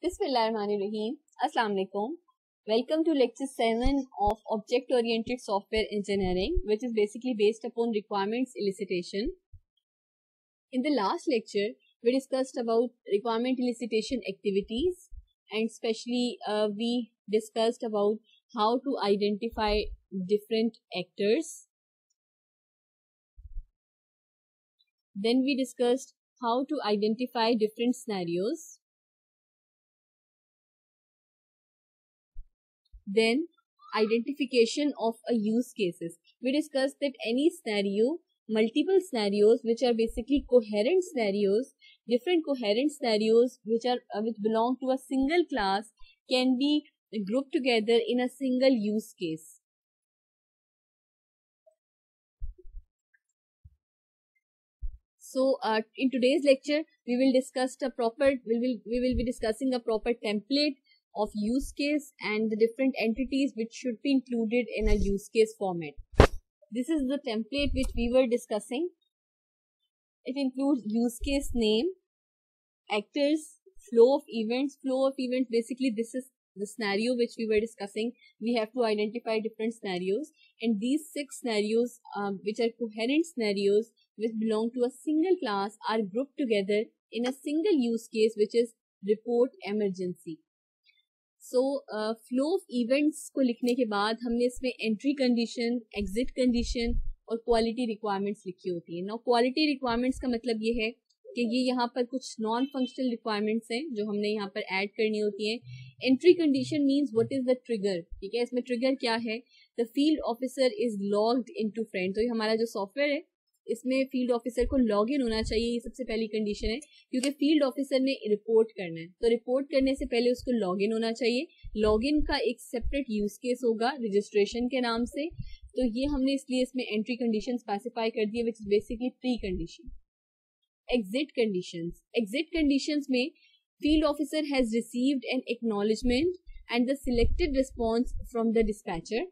Bismillahirrahmanirrahim. Assalamu alaikum. Welcome to lecture 7 of Object Oriented Software Engineering, which is basically based upon requirements elicitation. In the last lecture, we discussed about requirement elicitation activities, and especially we discussed about how to identify different actors. Then we discussed how to identify different scenarios. Then identification of a use cases. We discussed that any scenario, multiple scenarios which are basically coherent scenarios, different coherent scenarios which belong to a single class can be grouped together in a single use case. So in today's lecture we will discuss we will be discussing a proper template of use case and the different entities which should be included in a use case format. This is the template which we were discussing. It includes use case name, actors, flow of events. Flow of events, basically this is the scenario which we were discussing. We have to identify different scenarios, and these 6 scenarios which are coherent scenarios which belong to a single class are grouped together in a single use case which is report emergency. So flow of events को लिखने के बाद हमने इसमें entry condition, exit condition और quality requirements लिखी होती है. नाउ क्वालिटी रिक्वायरमेंट्स का मतलब ये है कि ये यहाँ पर कुछ नॉन फंक्शनल रिक्वायरमेंट्स हैं जो हमने यहाँ पर ऐड करनी होती है. Entry condition means what is the trigger. ठीक है, इसमें ट्रिगर क्या है? The field officer is logged into friend. तो ये हमारा जो सॉफ्टवेयर है इसमें फील्ड ऑफिसर को लॉग इन होना चाहिए. ये सबसे पहली कंडीशन है, क्योंकि फील्ड ऑफिसर ने रिपोर्ट करना है, तो रिपोर्ट करने से पहले उसको लॉग इन होना चाहिए. लॉग इन का एक सेपरेट यूज केस होगा रजिस्ट्रेशन के नाम से. तो ये हमने इसलिए इसमें एंट्री कंडीशन स्पेसिफाई कर दी है, which is basically precondition. Exit conditions. Exit conditions में field officer has received an acknowledgement and the selected response from the dispatcher.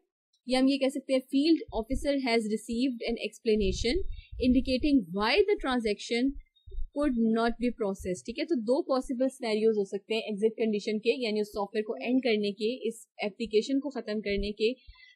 या हम ये कह सकते हैं field officer has received an explanation indicating why the transaction could not be process. ठीक है, तो 2 पॉसिबल सिनेरियोज हो सकते हैं एग्जिट कंडीशन के, यानी उस सॉफ्टवेयर को एंड करने के, इस एप्लीकेशन को खत्म करने के.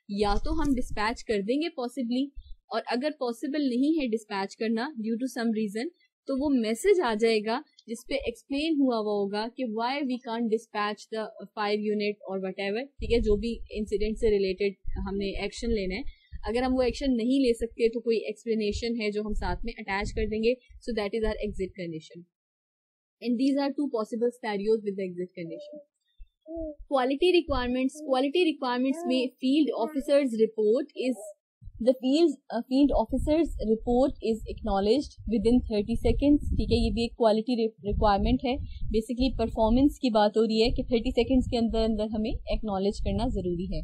या तो हम डिस्पैच कर देंगे पॉसिबली, और अगर पॉसिबल नहीं है डिस्पैच करना ड्यू टू सम रीजन, तो वो मैसेज आ जाएगा जिसपे एक्सप्लेन हुआ होगा कि why we can't dispatch the 5 unit और व्हाटएवर. ठीक है, जो भी इंसिडेंट से रिलेटेड हमने एक्शन लेना है, अगर हम वो एक्शन नहीं ले सकते तो कोई एक्सप्लेनेशन है जो हम साथ में अटैच कर देंगे. So that is our exit condition, and these are 2 possible scenarios with the exit condition. Quality requirements. Quality requirements में field officer's report is The field officer's report is acknowledged within 30 seconds. ठीक है, ये भी एक quality requirement है. Basically performance की बात हो रही है कि 30 सेकेंड्स के अंदर हमें एक्नॉलेज करना जरूरी है.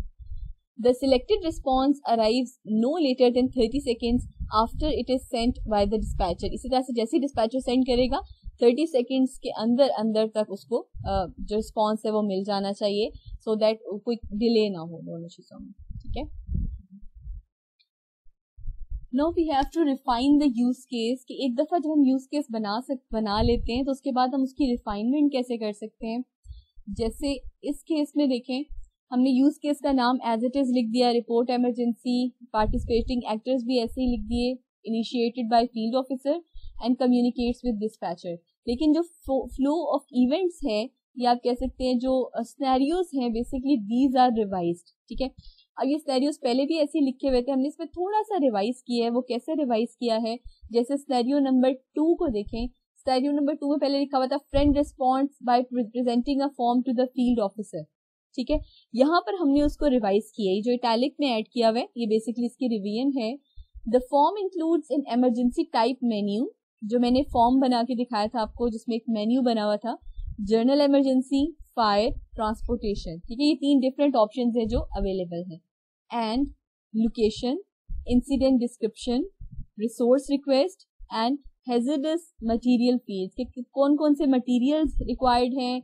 The selected response arrives no later than 30 seconds after it is sent by the dispatcher. इसी तरह से जैसे डिस्पैचर सेंड करेगा 30 सेकेंड्स के अंदर तक उसको जो रिस्पॉन्स है वो मिल जाना चाहिए, सो दैट कोई डिले ना हो दोनों चीज़ों में. ठीक है, Now we have to refine the use case. कि एक दफ़ा जब हम use case बना लेते हैं तो उसके बाद हम उसकी रिफाइनमेंट कैसे कर सकते हैं. जैसे इस केस में देखें, हमने use case का नाम एज इट इज लिख दिया, रिपोर्ट एमरजेंसी, पार्टिसिपेटिंग एक्टर्स भी ऐसे ही लिख दिए, initiated by field officer and communicates with dispatcher. लेकिन जो फ्लो ऑफ इवेंट्स है, या आप कह सकते हैं जो सिनेरियोज हैं, बेसिकली दीज आर रिवाइज्ड. ठीक है, अब ये सिनेरियोज पहले भी ऐसे लिखे हुए थे, हमने इसमें थोड़ा सा रिवाइज किया है. वो कैसे रिवाइज किया है, जैसे सिनेरियो नंबर 2 को देखें. सिनेरियो नंबर 2 में पहले लिखा हुआ था friend response by presenting a form to the field officer. ठीक है, यहाँ पर हमने उसको रिवाइज किया है. जो इटैलिक में ऐड किया हुआ है ये बेसिकली इसकी रिवीजन है. The form includes an emergency type menu, जो मैंने फॉर्म बना के दिखाया था आपको, जिसमें एक मेन्यू बना हुआ था. Journal emergency, fire, transportation. ठीक है, ये 3 डिफरेंट ऑप्शन है जो अवेलेबल है. And location, incident description, resource request and hazardous material fields. कि कौन कौन से मटेरियल्स रिक्वायर्ड हैं,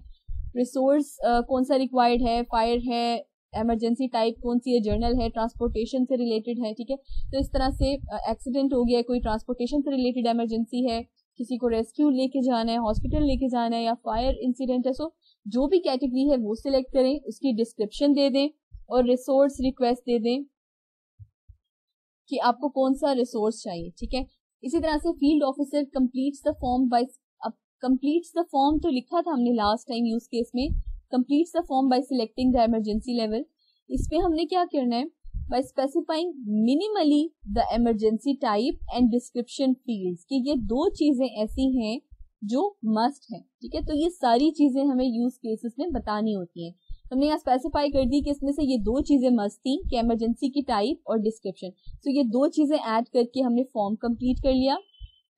रिसोर्स कौन सा रिक्वायर्ड है, फायर है, इमरजेंसी टाइप कौन सी है, जर्नल है, ट्रांसपोर्टेशन से रिलेटेड है. ठीक है, तो इस तरह से एक्सीडेंट हो गया, कोई ट्रांसपोर्टेशन से रिलेटेड इमरजेंसी है, किसी को रेस्क्यू लेके जाना है, हॉस्पिटल लेके जाना है, या फायर इंसिडेंट है, सो जो भी कैटेगरी है वो सिलेक्ट करें, उसकी डिस्क्रिप्शन दे दें और रिसोर्स रिक्वेस्ट दे दें कि आपको कौन सा रिसोर्स चाहिए, ठीक है। इसी तरह से field officer completes the form by, अब कंप्लीट्स द फॉर्म तो लिखा था हमने लास्ट टाइम यूज केस में, completes the form by selecting the emergency level. इसमें हमने क्या करना है, by specifying minimally the emergency type and description fields, कि ये दो चीजें ऐसी हैं जो मस्ट है, ठीक है। तो ये सारी चीजें हमें यूज केसेस में बतानी होती हैं। हमने यहाँ स्पेसिफाई कर दी कि इसमें से ये दो चीजें मस्ट थी कि इमरजेंसी की टाइप और डिस्क्रिप्शन। तो ये दो चीजें ऐड करके हमने फॉर्म कंप्लीट कर लिया।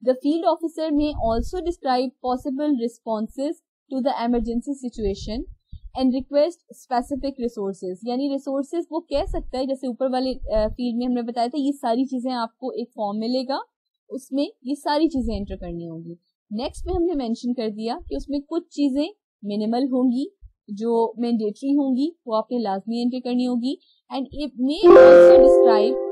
The field officer may also describe possible responses to the emergency situation and request specific resources, यानी रिसोर्सेज वो कह सकता है, जैसे ऊपर वाले फील्ड में हमने बताया था, ये सारी चीजें आपको एक फॉर्म मिलेगा, उसमें ये सारी चीजें एंटर करनी होंगी। नेक्स्ट में हमने मेंशन कर दिया कि उसमें कुछ चीजें मिनिमल होंगी, जो मैंडेटरी होंगी, वो आपने लाजमी एंटर करनी होगी। And it may also describe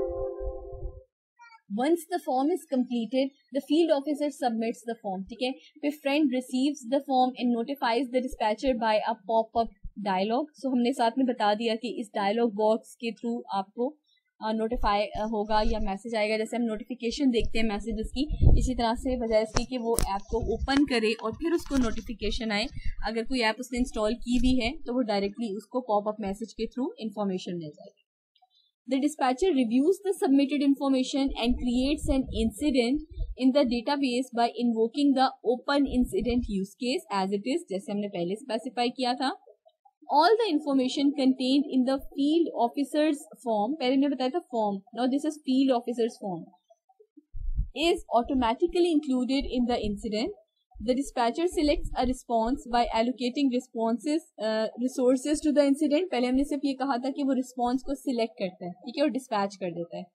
once the form is completed the field officer submits the form, ठीक है। फिर friend receives the form and notifies the dispatcher by a pop-up dialogue। so हमने साथ में बता दिया कि इस dialog box के थ्रू आपको नोटिफाई होगा या मैसेज आएगा, जैसे हम नोटिफिकेशन देखते हैं मैसेजेस की, इसी तरह से बजाय इसके कि वो ऐप को ओपन करे और फिर उसको नोटिफिकेशन आए, अगर कोई ऐप उसने इंस्टॉल की भी है तो वो डायरेक्टली उसको पॉपअप मैसेज के थ्रू इंफॉर्मेशन मिल जाएगी। The dispatcher reviews the submitted information and creates an incident in the database by invoking the open incident use case as it is, जैसे हमने पहले स्पेसिफाई किया था। All the information contained in the field officer's form, पहले हमने बताया था form, now this is field officer's form, is automatically included in the incident. The dispatcher selects a response by allocating resources to the incident। पहले हमने सिर्फ ये कहा था कि वो रिस्पॉन्स को सिलेक्ट करता है, ठीक है, और डिस्पैच कर देता है।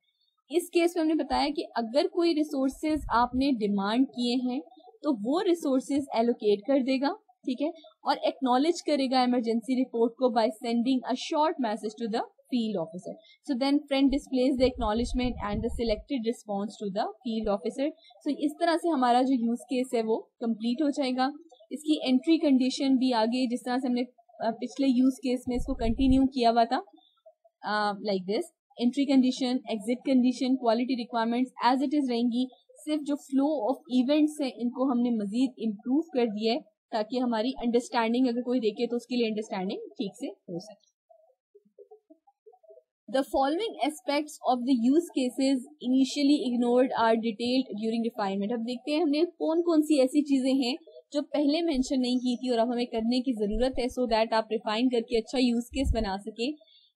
इस केस में हमने बताया कि अगर कोई रिसोर्सेज आपने डिमांड किए हैं तो वो रिसोर्सेज एलोकेट कर देगा, ठीक है, और एक्नॉलेज करेगा इमरजेंसी रिपोर्ट को by sending a short message to the field officer। So then friend displays the acknowledgement and the selected response to the field officer। So इस तरह से हमारा जो use case है वो complete हो जाएगा। इसकी entry condition भी आगे जिस तरह से हमने पिछले use case में इसको continue किया हुआ था, like this, entry condition, exit condition, quality requirements as it is रहेंगी। सिर्फ जो flow of events है इनको हमने मजीद improve कर दिया है ताकि हमारी understanding अगर कोई देखे तो उसके लिए understanding ठीक से हो सके। The following aspects of the use cases initially ignored are detailed during refinement। अब देखते हैं हमने कौन कौन सी ऐसी चीजें हैं जो पहले मेंशन नहीं की थी और अब हमें करने की जरूरत है, so that आप रिफाइन करके अच्छा यूज केस बना सके।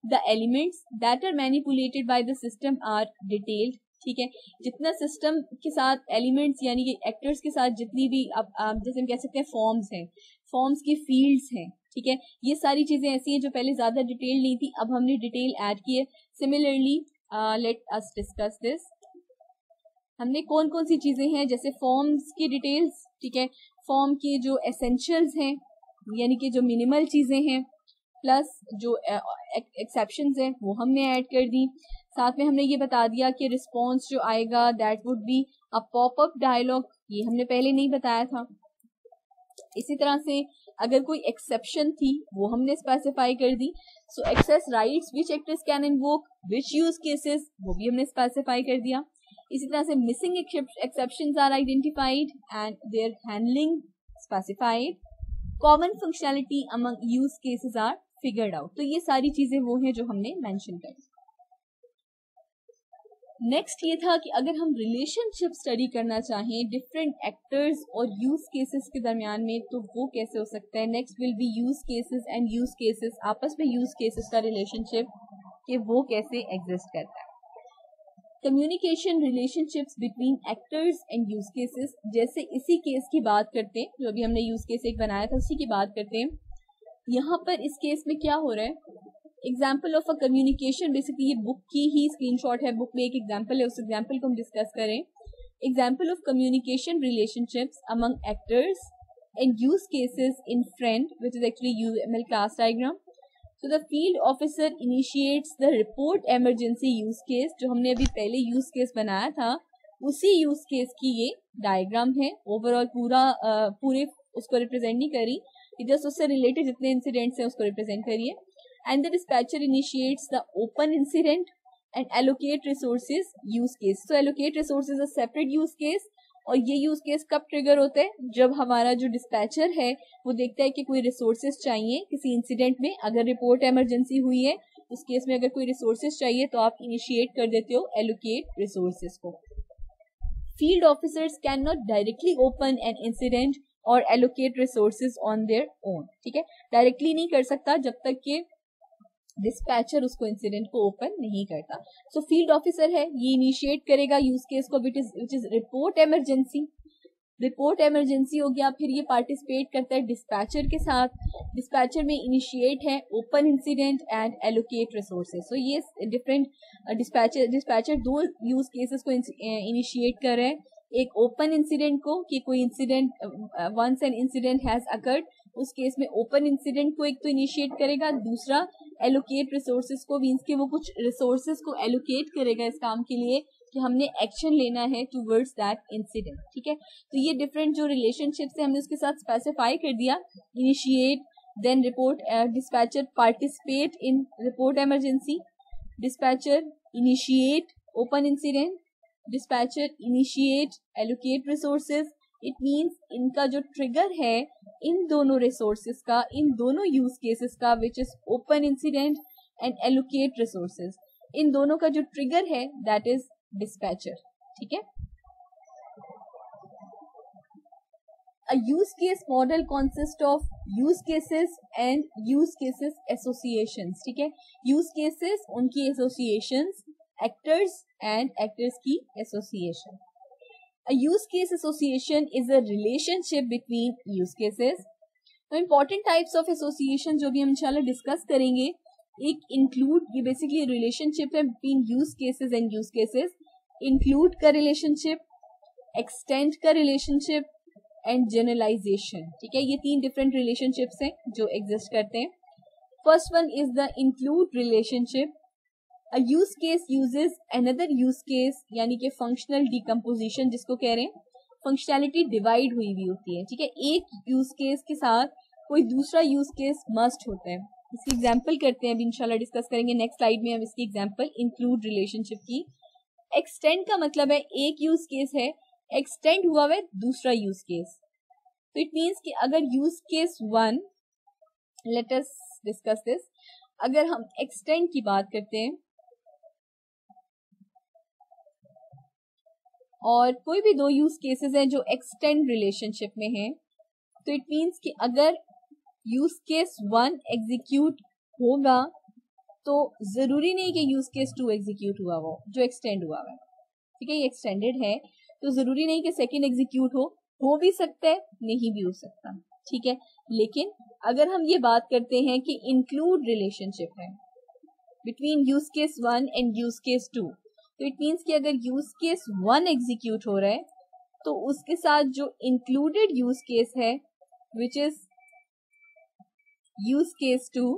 The elements that are manipulated by the system are detailed, ठीक है। जितना सिस्टम के साथ एलिमेंट्स यानी कि एक्टर्स के साथ जितनी भी अब जैसे हम कह सकते हैं फॉर्म्स हैं, फॉर्म्स की फील्ड्स हैं, ठीक है, ये सारी चीजें ऐसी हैं जो पहले ज्यादा डिटेल नहीं थी, अब हमने डिटेल ऐड की है। Similarly let us discuss this. हमने कौन कौन सी चीजें हैं, जैसे फॉर्म्स की डिटेल्स, ठीक है, फॉर्म के जो एसेंशियल्स हैं यानी कि जो मिनिमल चीजें हैं, प्लस जो एक्सेप्शंस हैं वो हमने ऐड कर दी। साथ में हमने ये बता दिया कि रिस्पॉन्स जो आएगा that would be a popup dialog, ये हमने पहले नहीं बताया था। इसी तरह से अगर कोई एक्सेप्शन थी वो हमने स्पेसिफाई कर दी। So access rights which actors can invoke, which use cases, वो भी हमने स्पेसिफाई कर दिया। इसी तरह से missing exceptions are identified and their handling specified. Common functionality among use cases are figured out. तो ये सारी चीजें वो हैं जो हमने मेंशन कर। नेक्स्ट ये था कि अगर हम रिलेशनशिप स्टडी करना चाहें डिफरेंट एक्टर्स और यूज केसेस के दरमियान में तो वो कैसे हो सकता है। Next will be use cases and use cases, आपस में यूज केसेस का रिलेशनशिप कि वो कैसे एग्जिस्ट करता है। Communication relationships between actors and use cases, जैसे इसी केस की बात करते हैं जो अभी हमने यूज केस एक बनाया था उसी की बात करते हैं। यहाँ पर इस केस में क्या हो रहा है, example of a communication, basically ये बुक की ही स्क्रीनशॉट है, बुक में एक एग्जाम्पल है, उस एग्जाम्पल को हम डिस्कस करें। Example of communication relationships among actors and use cases in friend which is actually UML class diagram. So the field officer initiates the report emergency use case, जो हमने अभी पहले use case बनाया था उसी यूज केस की ये diagram है। ओवरऑल पूरे उसको रिप्रेजेंट नहीं करी, जस्ट उससे रिलेटेड जितने इंसिडेंट्स हैं उसको रिप्रेजेंट करिए। And the dispatcher initiates the open incident and allocate resources use case. So allocate resources a separate use case, और ये यूज केस कब ट्रिगर होता है, जब हमारा जो डिस्पैचर है वो देखता है कि कोई रिसोर्सेज चाहिए किसी इंसिडेंट में। अगर रिपोर्ट इमरजेंसी हुई है उस केस में अगर कोई रिसोर्सेज चाहिए तो आप इनिशिएट कर देते हो एलोकेट रिसोर्सेज को। Field officers can not directly open an incident और allocate resources on their own. ठीक है, डायरेक्टली नहीं कर सकता जब तक कि डिस्पैचर उसको इंसिडेंट को ओपन नहीं करता। सो फील्ड ऑफिसर है, ये इनिशिएट करेगा यूज केस को, which is report emergency. Report emergency हो गया, फिर ये पार्टिसिपेट करता है डिस्पैचर के साथ। डिस्पैचर में इनिशिएट है open incident and allocate resources. So ये डिफरेंट डिस्पैचर दो यूज केसेस को इनिशिएट कर रहे हैं। एक ओपन इंसिडेंट को कि कोई incident once an incident has occurred, उस केस में ओपन इंसिडेंट को एक तो इनिशिएट करेगा, दूसरा एलोकेट रिसोर्सेज को, मीन्स कि वो कुछ रिसोर्सेज को एलोकेट करेगा इस काम के लिए कि हमने एक्शन लेना है टूवर्ड्स दैट इंसिडेंट। ठीक है, तो ये डिफरेंट जो रिलेशनशिप्स है हमने उसके साथ स्पेसिफाई कर दिया। Initiate, then report, dispatcher participate in report emergency, dispatcher initiate open incident, dispatcher initiate allocate resources. It means इनका जो ट्रिगर है इन दोनों रिसोर्सेज का, इन दोनों यूज केसेस का, which is open incident and allocate resources, इन दोनों का जो ट्रिगर है दैट इज डिस्पैचर। ठीक है, A use case model consists of use cases and use cases associations. ठीक है, use cases उनकी associations, actors and actors की association. A use case association is a relationship between use cases. तो important types of association जो भी हम इंशाल्लाह discuss करेंगे, एक include, ये basically relationship है between use cases and use cases. Include का relationship, extend का relationship एंड जनरलाइजेशन। ठीक है, ये तीन डिफरेंट रिलेशनशिप्स हैं जो एग्जिस्ट करते हैं। First one is the include relationship. A use case uses another use case, यानी कि फंक्शनल डिकम्पोजिशन जिसको कह रहे हैं, फंक्शनैलिटी डिवाइड हुई हुई होती है। ठीक है, एक यूज केस के साथ कोई दूसरा यूज केस मस्ट होता है। इसकी एग्जाम्पल करते हैं, अभी इंशाल्लाह डिस्कस करेंगे नेक्स्ट स्लाइड में हम इसकी एग्जाम्पल इंक्लूड रिलेशनशिप की। एक्सटेंड का मतलब है एक यूज केस है, एक्सटेंड हुआ है दूसरा यूज केस। तो इट मीन्स कि अगर use case one, let us discuss this, अगर हम एक्सटेंड की बात करते हैं और कोई भी दो यूज केसेस हैं जो एक्सटेंड रिलेशनशिप में हैं, तो इट मीन्स कि अगर यूज केस वन एग्जीक्यूट होगा तो जरूरी नहीं कि यूज केस टू एग्जीक्यूट हुआ हो जो एक्सटेंड हुआ है। ठीक है, ये एक्सटेंडेड है तो जरूरी नहीं कि सेकेंड एग्जीक्यूट हो भी सकता है, नहीं भी हो सकता। ठीक है, लेकिन अगर हम ये बात करते हैं कि इंक्लूड रिलेशनशिप है between use case one and use case two, तो इट मीन्स कि अगर यूज केस वन एग्जीक्यूट हो रहा है तो उसके साथ जो इंक्लूडेड यूज केस है which is use case two,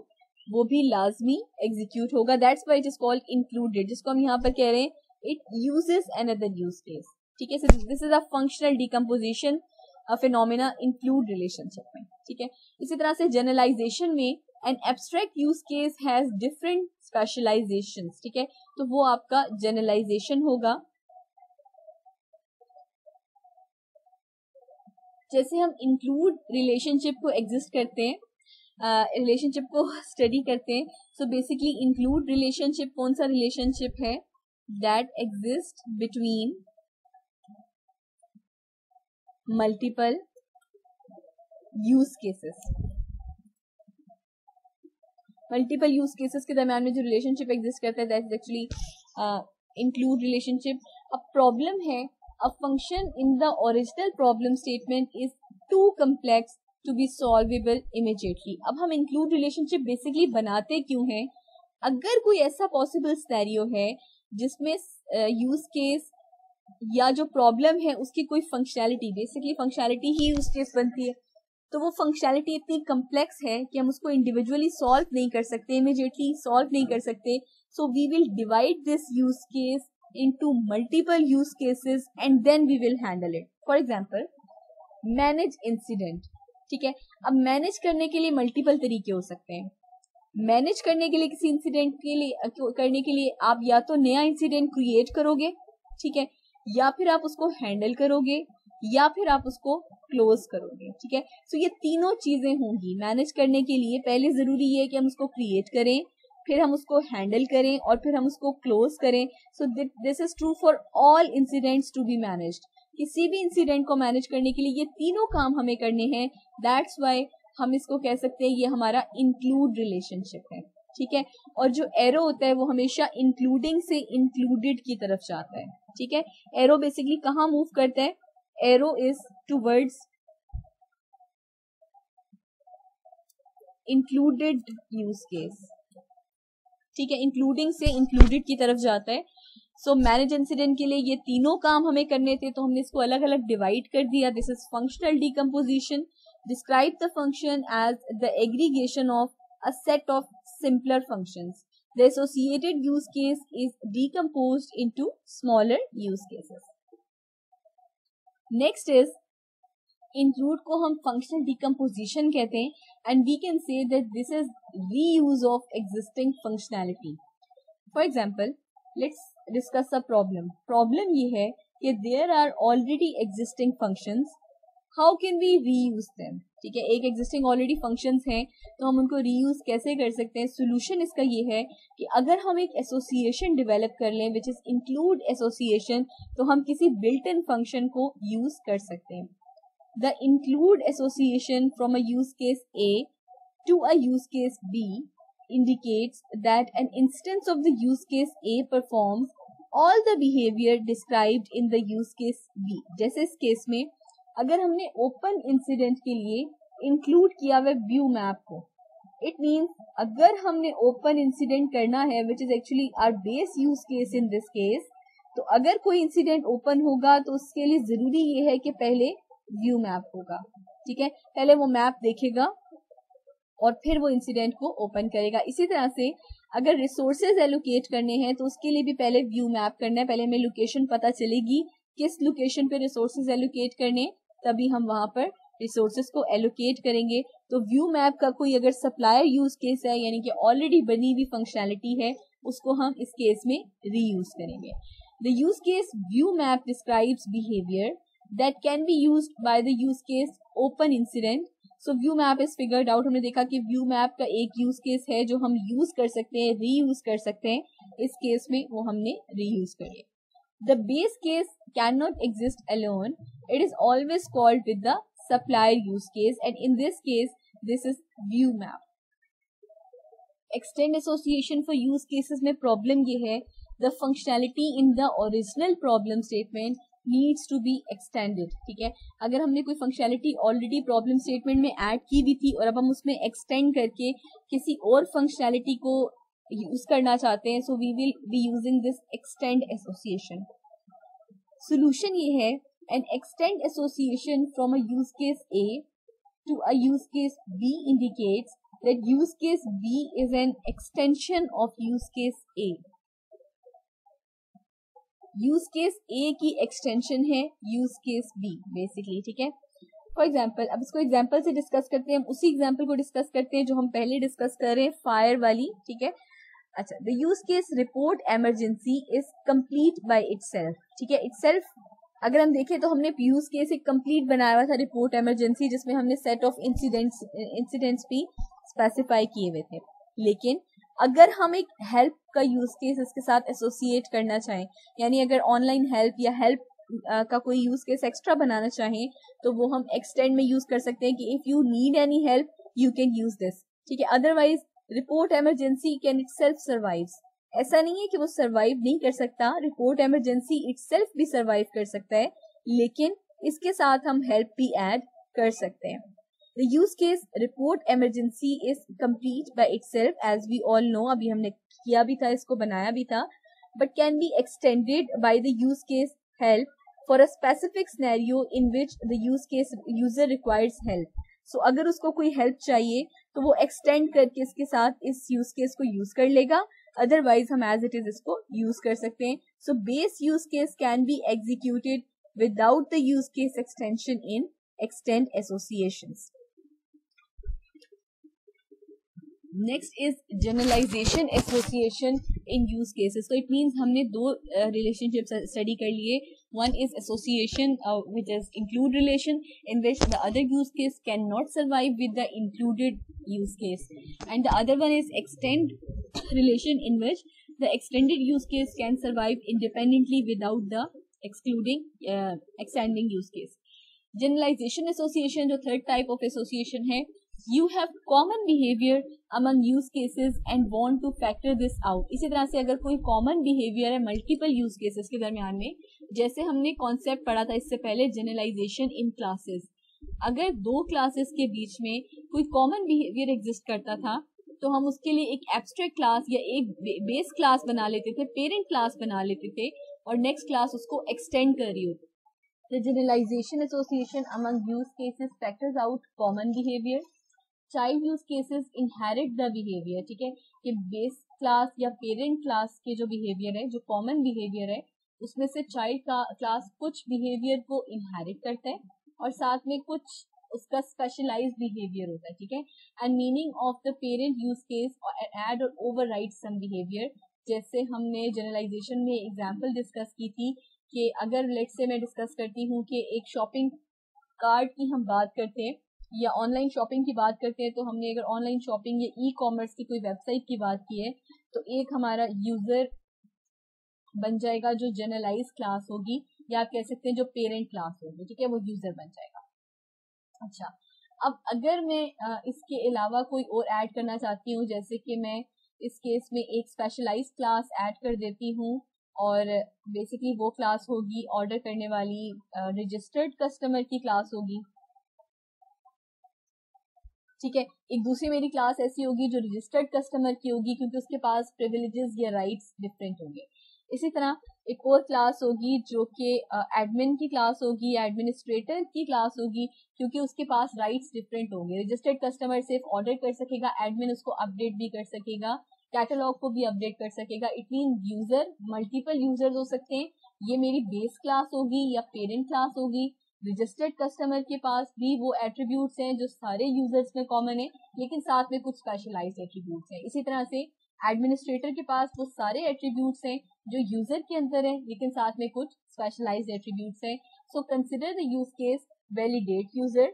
वो भी लाजमी एग्जीक्यूट होगा। That's why it is called included, जिसको हम यहाँ पर कह रहे हैं it uses another use case. ठीक है, so this is a functional decomposition phenomena include relationship में। ठीक है, इसी तरह से जनरलाइजेशन में an abstract use case has different specialisations. ठीक है, तो वो आपका जनरलाइजेशन होगा। जैसे हम इंक्लूड रिलेशनशिप को एग्जिस्ट करते हैं, रिलेशनशिप को स्टडी करते हैं, सो बेसिकली इंक्लूड रिलेशनशिप कौन सा रिलेशनशिप है, that exist between multiple use cases. Multiple use cases के दरम्यान में जो रिलेशनशिप एग्जिस्ट करता है that is actually include relationship. अब प्रॉब्लम है, a function in the original problem statement is too complex to be solvable immediately. अब हम इंक्लूड रिलेशनशिप बेसिकली बनाते क्यों हैं, अगर कोई ऐसा पॉसिबल सिनेरियो है जिसमें यूज केस या जो प्रॉब्लम है उसकी कोई फंक्शनैलिटी, बेसिकली फंक्शनैलिटी ही यूज केस बनती है, तो वो फंक्शनैलिटी इतनी कम्प्लेक्स है कि हम उसको इंडिविजुअली सॉल्व नहीं कर सकते, इमीडिएटली सॉल्व नहीं कर सकते। So we will divide this use case into multiple use cases and then we will handle it. For example, manage incident. ठीक है, अब मैनेज करने के लिए मल्टीपल तरीके हो सकते हैं. मैनेज करने के लिए किसी इंसिडेंट के लिए करने के लिए आप या तो नया इंसिडेंट क्रिएट करोगे, ठीक है, या फिर आप उसको हैंडल करोगे, या फिर आप उसको क्लोज करोगे. ठीक है, सो ये तीनों चीजें होंगी मैनेज करने के लिए. पहले जरूरी है कि हम उसको क्रिएट करें, फिर हम उसको हैंडल करें और फिर हम उसको क्लोज करें. So this is true for all incidents to be managed. किसी भी इंसिडेंट को मैनेज करने के लिए ये तीनों काम हमें करने हैं. दैट्स वाई हम इसको कह सकते हैं ये हमारा इंक्लूड रिलेशनशिप है. ठीक है, और जो एरो होता है वो हमेशा इंक्लूडिंग से इंक्लूडेड की तरफ जाता है. ठीक है, एरो बेसिकली कहाँ मूव करता है? Arrow is towards included use case. ठीक है, इंक्लूडिंग से इंक्लूडेड की तरफ जाता है. सो मैनेज इंसिडेंट के लिए ये तीनों काम हमें करने थे, तो हमने इसको अलग अलग डिवाइड कर दिया. This is functional decomposition. Describe the function as the aggregation of a set of simpler functions. The associated use case is decomposed into smaller use cases. Next is include को हम functional decomposition कहते हैं, and we can say that this is reuse of existing functionality. For example, let's discuss a problem. Problem ये है कि there are already existing functions. How can we reuse them. ठीक है, एक एग्जिस्टिंग ऑलरेडी फंक्शंस हैं तो हम उनको रीयूज कैसे कर सकते हैं. सोल्यूशन इसका ये है कि अगर हम एक एसोसिएशन डेवलप कर लें विच इज इंक्लूड एसोसिएशन, तो हम किसी बिल्ट इन फंक्शन को यूज कर सकते हैं. The include association from a use case A to a use case B indicates that an instance of the use case A performs all the behavior described in the use case B. जैसे इस case में अगर हमने open incident के लिए include किया हुआ view map को, इट मीन्स अगर हमने ओपन इंसिडेंट करना है which is actually our base use case in this case, तो अगर कोई इंसिडेंट ओपन होगा तो उसके लिए जरूरी ये है कि पहले व्यू मैप होगा. ठीक है, पहले वो मैप देखेगा और फिर वो इंसिडेंट को ओपन करेगा. इसी तरह से अगर रिसोर्सेज एलोकेट करने हैं तो उसके लिए भी पहले व्यू मैप करना है. पहले हमें लोकेशन पता चलेगी किस लोकेशन पे रिसोर्सेज एलोकेट करने, तभी हम वहां पर रिसोर्सेज को एलोकेट करेंगे. तो व्यू मैप का कोई अगर सप्लायर यूज केस है, यानी कि ऑलरेडी बनी हुई फंक्शनैलिटी है, उसको हम इस केस में रीयूज करेंगे. The use case view map describes behaviour that can be used by the use case open incident. So view map is figured out. हमने देखा कि व्यू मैप का एक यूज केस है जो हम यूज कर सकते हैं, रीयूज कर सकते हैं. इस केस में वो हमने रीयूज कर लिया. The base case cannot exist alone. It is always called with the supplier use case, and in this case, this is view map. Extend association for use cases में problem ये है, the functionality in the original problem statement needs to be extended. ठीक है, अगर हमने कोई functionality already problem statement में add की भी थी और अब हम उसमें extend करके किसी और functionality को यूज करना चाहते हैं, so we will be using this extend association. Solution ये है, an extend association from a use case A to a use case B indicates that use case B is an extension of use case A. Use case A की extension है use case B basically. ठीक है, for example अब इसको example से discuss करते हैं. हम उसी एग्जाम्पल को डिस्कस करते हैं जो हम पहले डिस्कस कर रहे हैं, फायर वाली. ठीक है, अच्छा, the use case report emergency is complete by itself. ठीक है, इटसेल्फ अगर हम देखें तो हमने यूज केस एक कंप्लीट बनाया हुआ था रिपोर्ट इमरजेंसी, जिसमें हमने सेट ऑफ इंसिडेंट्स भी स्पेसिफाई किए हुए थे. लेकिन अगर हम एक हेल्प का यूज केस इसके साथ एसोसिएट करना चाहें, यानी अगर ऑनलाइन हेल्प या हेल्प का कोई यूज केस एक्स्ट्रा बनाना चाहें, तो वो हम एक्सटेंड में यूज कर सकते हैं कि if you need any help you can use this. ठीक है, otherwise report emergency can itself survives. ऐसा नहीं है कि वो सर्वाइव नहीं कर सकता, रिपोर्ट इमरजेंसी इटसेल्फ भी सर्वाइव कर सकता है, लेकिन इसके साथ हम हेल्प भी ऐड कर सकते हैं. The use case report emergency is complete by itself as we all know. अभी हमने किया भी था, इसको बनाया भी था, but can be extended by the use case help for a specific scenario in which the use case user requires help. So अगर उसको कोई हेल्प चाहिए तो वो एक्सटेंड करके इसके साथ इस यूज केस को यूज कर लेगा. अदरवाइज हम एज इट इज इसको यूज कर सकते हैं. So base use case can be executed without the use case extension in extend associations. Next is generalisation association in use cases. तो इट मीन्स हमने दो रिलेशनशिप स्टडी कर लिए. One is association, which is include relation, in which the other use case cannot survive with the included use case, and the other one is extend relation, in which the extended use case can survive independently without the excluding extending use case. Generalization association जो third type of association है, you have common behavior among use cases and want to factor this out. इसी तरह से अगर कोई common behavior है multiple use cases के दरमियान में, जैसे हमने कॉन्सेप्ट पढ़ा था इससे पहले जनरलाइजेशन इन क्लासेस, अगर दो क्लासेस के बीच में कोई कॉमन बिहेवियर एग्जिस्ट करता था तो हम उसके लिए एक एब्स्ट्रैक्ट क्लास या एक बेस क्लास बना लेते थे, पेरेंट क्लास बना लेते थे, और नेक्स्ट क्लास उसको एक्सटेंड कर रही होती. The generalization association among use cases factors out common behavior. Child use cases inherit the behavior. ठीक है, कि बेस क्लास या पेरेंट क्लास के जो बिहेवियर है, जो कॉमन बिहेवियर है, उसमें से चाइल्ड का क्लास कुछ बिहेवियर को इनहेरिट करता है और साथ में कुछ उसका स्पेशलाइज्ड बिहेवियर होता है. ठीक है, and meaning of the parent use case add और ओवरराइड सम बिहेवियर. जैसे हमने जनरलाइजेशन में एग्जांपल डिस्कस की थी कि अगर लेट्स से मैं डिस्कस करती हूँ कि एक शॉपिंग कार्ट की हम बात करते हैं या ऑनलाइन शॉपिंग की बात करते हैं, तो हमने अगर ऑनलाइन शॉपिंग या ई कॉमर्स की कोई वेबसाइट की बात की है तो एक हमारा यूजर बन जाएगा जो जनरलाइज क्लास होगी, या आप कह सकते हैं जो पेरेंट क्लास होगी. ठीक है, वो यूजर बन जाएगा. अच्छा, अब अगर मैं इसके अलावा कोई और ऐड करना चाहती हूँ, जैसे कि मैं इस केस में एक स्पेशलाइज क्लास ऐड कर देती हूँ और बेसिकली वो क्लास होगी ऑर्डर करने वाली रजिस्टर्ड कस्टमर की क्लास होगी. ठीक है, एक दूसरी मेरी क्लास ऐसी होगी जो रजिस्टर्ड कस्टमर की होगी क्योंकि उसके पास प्रिविलेजेस या राइट्स डिफरेंट होंगे. इसी तरह एक और क्लास होगी जो कि एडमिन की क्लास होगी या एडमिनिस्ट्रेटर की क्लास होगी क्योंकि उसके पास राइट्स डिफरेंट होंगे. रजिस्टर्ड कस्टमर सिर्फ ऑर्डर कर सकेगा, एडमिन उसको अपडेट भी कर सकेगा, कैटलॉग को भी अपडेट कर सकेगा. It mean user multiple users हो सकते हैं. ये मेरी बेस क्लास होगी या पेरेंट क्लास होगी. रजिस्टर्ड कस्टमर के पास भी वो एट्रीब्यूट्स हैं जो सारे यूजर्स में कॉमन है, लेकिन साथ में कुछ स्पेशलाइज्ड एट्रीब्यूट्स हैं. इसी तरह से एडमिनिस्ट्रेटर के पास वो सारे एट्रीब्यूट्स हैं जो यूजर के अंदर है, लेकिन साथ में कुछ स्पेशलाइज्ड एट्रीब्यूट्स हैं. So consider the use case validate user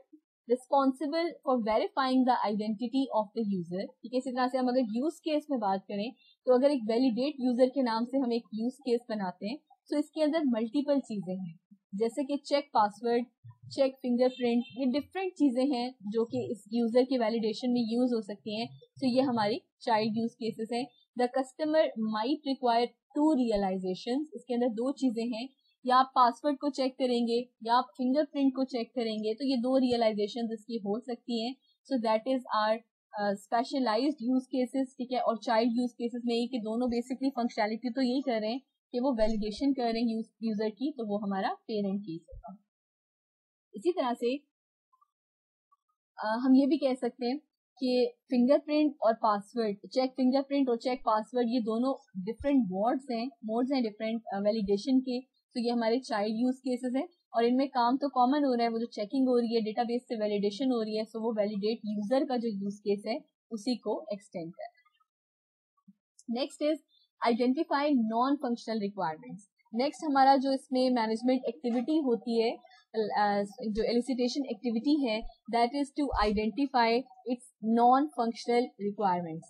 responsible for verifying the identity of the user. ठीक है, इसी तरह से हम अगर यूज केस में बात करें तो अगर एक वैलिडेट यूजर के नाम से हम एक यूज केस बनाते हैं तो इसके अंदर मल्टीपल चीजें हैं, जैसे कि चेक पासवर्ड, चेक फिंगरप्रिंट, ये डिफरेंट चीजें हैं जो कि इस यूजर के वैलिडेशन में यूज हो सकती हैं. तो ये हमारी चाइल्ड यूज केसेस हैं. The customer might require to realisation. इसके अंदर दो चीजें हैं, या आप पासवर्ड को चेक करेंगे या आप फिंगरप्रिंट को चेक करेंगे, तो ये दो रियलाइजेशन इसकी हो सकती हैं. So that is our specialised use cases. ठीक है, और चाइल्ड यूज केसेस में ये कि दोनों बेसिकली फंक्शनैलिटी तो यही कर रहे हैं कि वो वैलिडेशन कर रहे हैं यूजर की, तो वो हमारा पेरेंट केस होगा. इसी तरह से हम ये भी कह सकते हैं कि फिंगरप्रिंट और पासवर्ड, चेक फिंगरप्रिंट और चेक पासवर्ड, ये दोनों डिफरेंट मोड्स हैं डिफरेंट वैलिडेशन के. तो ये हमारे चाइल्ड यूज केसेस हैं और इनमें काम तो कॉमन हो रहा है, वो जो चेकिंग हो रही है, डेटाबेस से वैलिडेशन हो रही है. सो वो वैलिडेट यूजर का जो यूज केस है उसी को एक्सटेंड कर रहा है. Next is identify non functional requirements. Next हमारा जो इसमें मैनेजमेंट एक्टिविटी होती है, जो एलिसिटेशन एक्टिविटी है, that is to identify its non functional requirements.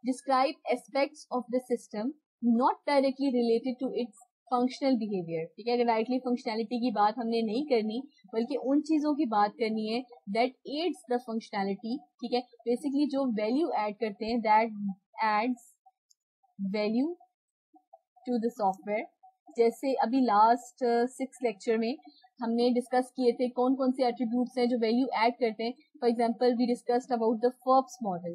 Describe aspects of the system not directly related to its functional behaviour. ठीक है, directly functionality की बात हमने नहीं करनी, बल्कि उन चीजों की बात करनी है दैट एड्स द फंक्शनैलिटी. ठीक है, बेसिकली जो वैल्यू ऐड करते हैं, that adds value to the software. जैसे अभी लास्ट 6 लेक्चर में हमने डिस्कस किए थे कौन कौन से एट्रीब्यूट्स हैं जो वैल्यू ऐड करते हैं. For example we discussed about the FORBS model,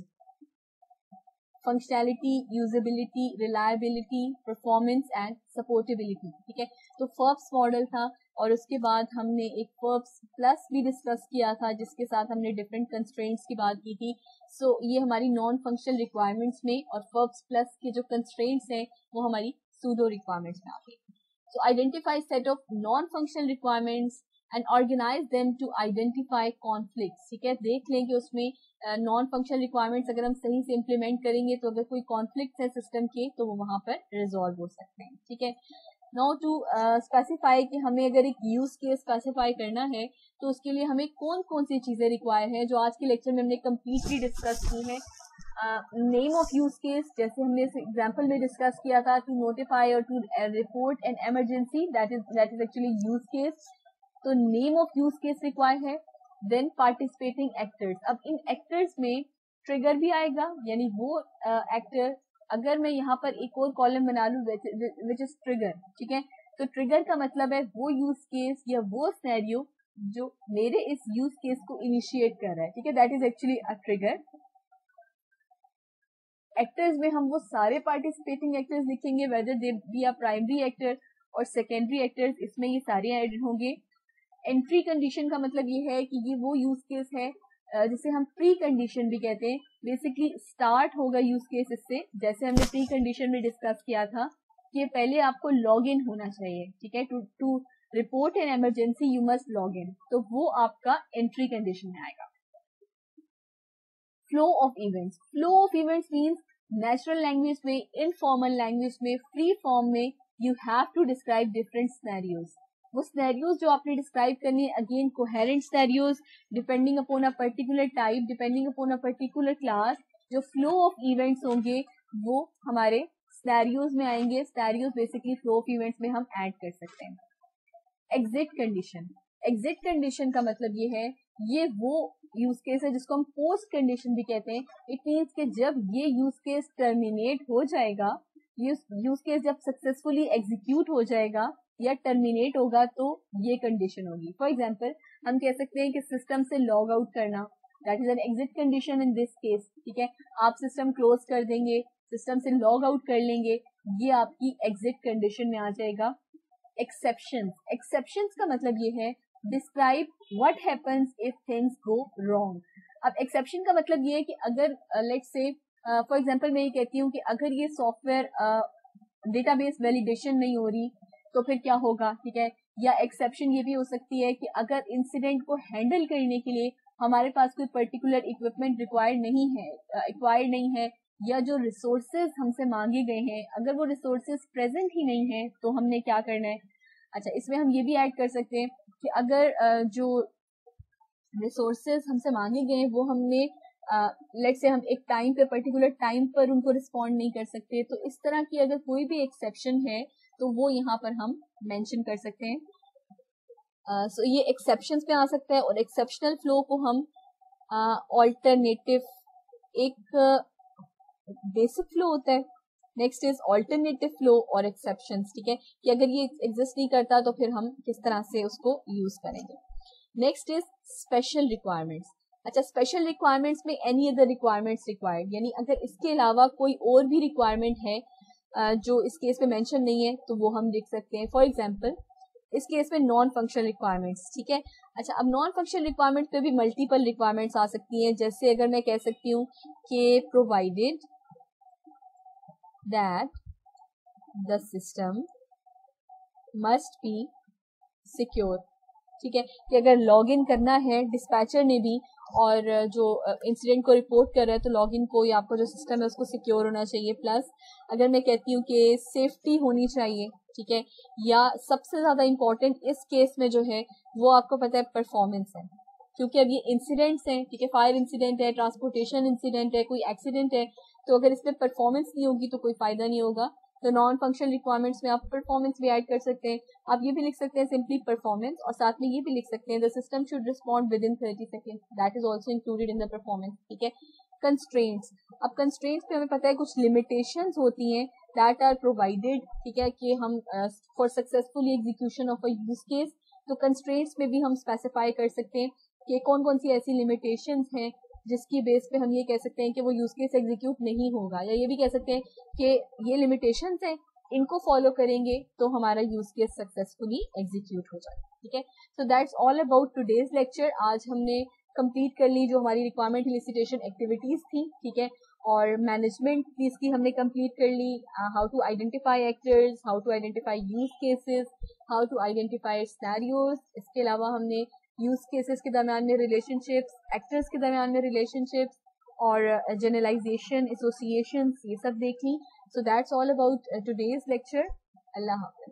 functionality, usability, reliability, performance and supportability. ठीक है, तो FORBS मॉडल था और उसके बाद हमने एक verbs प्लस भी डिस्कस किया था जिसके साथ हमने डिफरेंट कंस्ट्रेंट्स की बात की थी. सो ये हमारी नॉन फंक्शनल रिक्वायरमेंट्स में और verbs प्लस के जो कंस्ट्रेंट्स हैं वो हमारी सूडो रिक्वायरमेंट्स में आते हैं. So identify set of non functional requirements and organise them to identify conflicts. ठीक है, देख लें कि उसमें नॉन फंक्शनल रिक्वायरमेंट्स अगर हम सही से इम्प्लीमेंट करेंगे तो अगर कोई कॉन्फ्लिक्ट है सिस्टम के तो वो वहां पर रिजॉल्व हो सकते हैं. ठीक है, नाउ टू स्पेसिफाई कि हमें अगर एक यूज केस स्पेसिफाई करना है तो उसके लिए हमें कौन कौन सी चीजें रिक्वायर है जो आज के लेक्चर में हमने कंप्लीटली डिस्कस की है. नेम ऑफ यूज केस जैसे हमने इस एग्जांपल में डिस्कस किया था, टू नोटिफाई और to report an emergency, that is actually use case. तो name of use case require है. Then participating actors. अब इन एक्टर्स में ट्रिगर भी आएगा, यानी वो एक्टर, अगर मैं यहाँ पर एक और कॉलम बना लूं विच इज ट्रिगर. ठीक है, तो ट्रिगर का मतलब है वो यूज केस या वो सिनेरियो जो मेरे इस यूज केस को इनिशिएट कर रहा है. ठीक है, that is actually a trigger. Actors में हम वो सारे पार्टिसिपेटिंग एक्टर्स लिखेंगे, whether they be a primary actor और सेकेंडरी एक्टर्स, इसमें ये सारे एडेड होंगे. एंट्री कंडीशन का मतलब ये है कि ये वो यूज केस है जिसे हम प्री कंडीशन भी कहते हैं. बेसिकली स्टार्ट होगा यूज केस इससे, जैसे हमने प्री कंडीशन में डिस्कस किया था कि पहले आपको लॉग इन होना चाहिए. ठीक है, to report an emergency you must log in, तो वो आपका एंट्री कंडीशन में आएगा. Flow of events. Flow of events means natural language में, इनफॉर्मल लैंग्वेज में, फ्री फॉर्म में you have to describe different scenarios. वो सिनेरियोज जो आपने डिस्क्राइब करनी है, again coherent scenarios depending upon a particular type, depending upon a particular class. जो फ्लो ऑफ इवेंट्स होंगे वो हमारे सिनेरियोज में आएंगे. Scenarios basically flow of events में हम ऐड कर सकते हैं. Exit condition. एग्जिट कंडीशन का मतलब ये है, ये वो यूज केस है जिसको हम पोस्ट कंडीशन भी कहते हैं. इट मीन्स कि जब ये यूज केस टर्मिनेट हो जाएगा, यूज केस जब सक्सेसफुली एग्जीक्यूट हो जाएगा या टर्मिनेट होगा तो ये कंडीशन होगी. फॉर एग्जाम्पल हम कह सकते हैं कि सिस्टम से लॉग आउट करना, that is an exit condition in this case. ठीक है, आप सिस्टम क्लोज कर देंगे, सिस्टम से लॉग आउट कर लेंगे, ये आपकी एग्जिट कंडीशन में आ जाएगा. एक्सेप्शंस. एक्सेप्शंस का मतलब ये है describe what happens if things go wrong. अब एक्सेप्शन का मतलब ये है कि अगर लेट्स से फॉर एग्जांपल मैं ये कहती हूँ कि अगर ये सॉफ्टवेयर डेटाबेस वैलिडेशन नहीं हो रही तो फिर क्या होगा. ठीक है, या एक्सेप्शन ये भी हो सकती है कि अगर इंसिडेंट को हैंडल करने के लिए हमारे पास कोई पर्टिकुलर इक्विपमेंट रिक्वायर्ड नहीं है या जो रिसोर्सेज हमसे मांगे गए हैं अगर वो रिसोर्सेज प्रेजेंट ही नहीं है तो हमने क्या करना है. अच्छा, इसमें हम ये भी ऐड कर सकते हैं कि अगर जो रिसोर्सेज हमसे मांगे गए हैं वो हमने लेट्स से हम एक टाइम पे, पर्टिकुलर टाइम पर उनको रिस्पॉन्ड नहीं कर सकते, तो इस तरह की अगर कोई भी एक्सेप्शन है तो वो यहाँ पर हम मेंशन कर सकते हैं. सो ये एक्सेप्शंस पे आ सकता है. और एक्सेप्शनल फ्लो को हम ऑल्टरनेटिव, एक बेसिक फ्लो होता है, नेक्स्ट इज ऑल्टरनेटिव फ्लो और एक्सेप्शंस. ठीक है, कि अगर ये एग्जिस्ट नहीं करता तो फिर हम किस तरह से उसको यूज करेंगे. Next is special requirements. अच्छा, स्पेशल रिक्वायरमेंट्स में एनी अदर रिक्वायरमेंट्स रिक्वायर्ड, यानी अगर इसके अलावा कोई और भी रिक्वायरमेंट है जो इस केस में मेंशन नहीं है तो वो हम लिख सकते हैं. फॉर एग्जांपल इस केस में नॉन फंक्शनल रिक्वायरमेंट्स. ठीक है, अच्छा, अब नॉन फंक्शनल रिक्वायरमेंट्स पे भी मल्टीपल रिक्वायरमेंट्स आ सकती हैं. जैसे अगर मैं कह सकती हूँ कि provided that the system must be secure. ठीक है, कि अगर लॉग इन करना है डिस्पैचर ने भी और जो इंसिडेंट को रिपोर्ट कर रहा है तो लॉग इन को या आपका जो सिस्टम है उसको सिक्योर होना चाहिए. प्लस अगर मैं कहती हूँ कि सेफ्टी होनी चाहिए. ठीक है, या सबसे ज्यादा इम्पोर्टेंट इस केस में जो है वो आपको पता है परफॉर्मेंस है, क्योंकि अब ये इंसिडेंट्स हैं. ठीक है, फायर इंसिडेंट है, ट्रांसपोर्टेशन इंसिडेंट है, कोई एक्सीडेंट है, तो अगर इसमें परफॉर्मेंस नहीं होगी तो कोई फायदा नहीं होगा. तो नॉन फंक्शनल रिक्वायरमेंट्स में आप परफॉर्मेंस भी ऐड कर सकते हैं. आप ये भी लिख सकते हैं सिंपली परफॉर्मेंस, और साथ में ये भी लिख सकते हैं the system should respond with in 30 second, that is also included in the performance. ठीक है, कंस्ट्रेंट्स. अब कंस्ट्रेंट्स पे हमें पता है कुछ लिमिटेशंस होती हैं दैट आर प्रोवाइडेड. ठीक है, कि हम for successful execution of a use case, तो कंस्ट्रेंट्स में भी हम स्पेसिफाई कर सकते हैं कि कौन कौन सी ऐसी लिमिटेशंस हैं जिसकी बेस पे हम ये कह सकते हैं कि वो यूज केस एग्जीक्यूट नहीं होगा, या ये भी कह सकते हैं कि ये लिमिटेशंस हैं, इनको फॉलो करेंगे तो हमारा यूज केस सक्सेसफुली एग्जीक्यूट हो जाएगा. ठीक है. सो that's all about today's lecture. आज हमने कंप्लीट कर ली जो हमारी रिक्वायरमेंट एलिसिटेशन एक्टिविटीज थी. ठीक है. और मैनेजमेंट की इसकी हमने कंप्लीट कर ली. How to identify actors, how to identify use cases, how to identify scenarios. इसके अलावा हमने यूज केसेस के दरमियान में रिलेशनशिप्स, एक्टर्स के दरमियान में रिलेशनशिप्स और जनरलाइजेशन, एसोसिएशन, ये सब देख ली. So that's all about today's lecture. अल्लाह हाफ़िज़.